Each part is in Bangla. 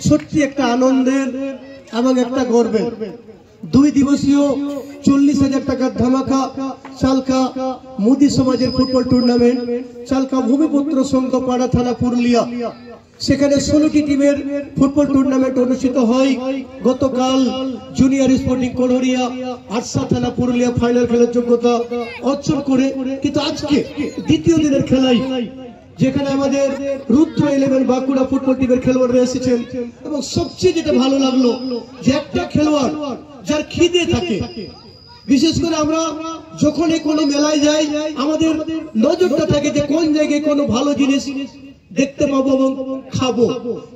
সত্যি একটা আনন্দের এবং একটা গর্বের 2 দিবসীয় 40,000 টাকার ধামাকা চালকা মোদি সমাজের ফুটবল টুর্নামেন্ট চালকা ভূমিপুত্র সংঘ পাড়া থানা পুরুলিয়া সেখানে 16টি টিমের ফুটবল টুর্নামেন্ট অনুষ্ঠিত হয়। গতকাল জুনিয়র স্পোর্টিং কলহরিয়া আরসা থানা পুরুলিয়া ফাইনাল খেলার যোগ্যতা অর্জন করে, কিন্তু আজকে দ্বিতীয় দিনের খেলায় যেখানে আমাদের রুদ্র 11 বাঁকুড়া ফুটবল টিমের খেলোয়াড়রা এসেছেন এবং সবচেয়ে যেটা ভালো লাগলো যে একটা খেলোয়াড় যার খিদে থাকে, বিশেষ করে আমরা যখন কোনো মেলায় যাই আমাদের নজরটা থাকে যে কোন জায়গায় কোনো ভালো জিনিস দেখতে পাবো এবং খাবো,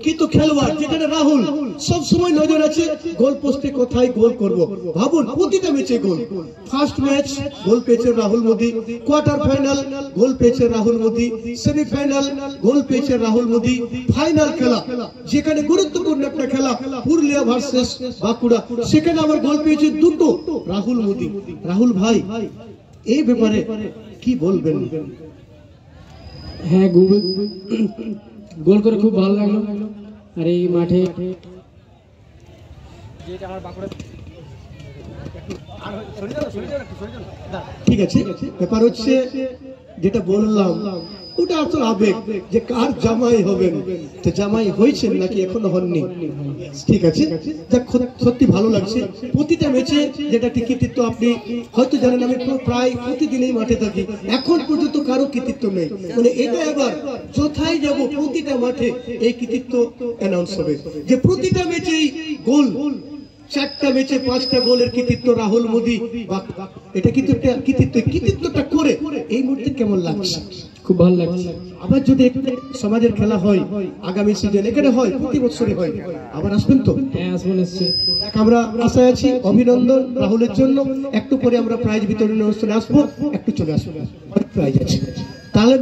কিন্তু খেলোয়াড় যেখানে রাহুল সব সময় নজর আছে গোল পোস্টে কোথায় গোল করব। ভাবুন প্রতিটা ম্যাচে গোল, ফার্স্ট ম্যাচ গোল পেয়েছে Rahul Modi, quarter final goal পেয়েছে রাহুল মোদি, সেমিফাইনাল গোল পেয়েছে রাহুল মোদি, ফাইনাল খেলা যেখানে গুরুত্বপূর্ণ একটা খেলা পুরুলিয়া ভার্সেস বাঁকুড়া সেখানে আমার গোল পেয়েছে দুটো রাহুল মোদি। রাহুল ভাই এই ব্যাপারে কি বলবেন? হ্যাঁ, গোল করে খুব ভালো লাগলো। আর এই মাঠে ঠিক আছে, ব্যাপার হচ্ছে যেটা বললাম ওটা আসলে আবেগ যে কার জামাই হবেন, তো জামাই হয়েছেন নাকি এখনো হননি। ঠিক আছে, সত্যি ভালো লাগছে। প্রতিটা ম্যাচে যেটা কৃতিত্ব আপনি হয়তো জানেন, আমি প্রায় প্রতিদিনই মাঠে থাকি, এখন পর্যন্ত কারো কৃতিত্ব নেই। মানে এটা এবার যথাই যাব প্রতিটা মাঠে এই কৃতিত্ব অ্যানাউন্স হবে যে প্রতিটা ম্যাচেই গোল, 4টা ম্যাচে 5টা গোলের কৃতিত্ব রাহুল মোদি। এটা কিন্তু একটা কৃতিত্বটা করে এই মুহূর্তে কেমন লাগছে? খুব ভালো লাগছে। আবার যদি সমাজের খেলা হয় আগামী সিজন, এখানে হয় প্রতি বছরই হয়, আবার আসবেন তো? হ্যাঁ, আসবেন। আমরা আশায় আছি। অভিনন্দন রাহুলের জন্য। একটু পরে আমরা প্রাইজ বিতরণ অনুষ্ঠানে আসবো, একটু চলে আসবো, প্রাইজ আছে তাহলে।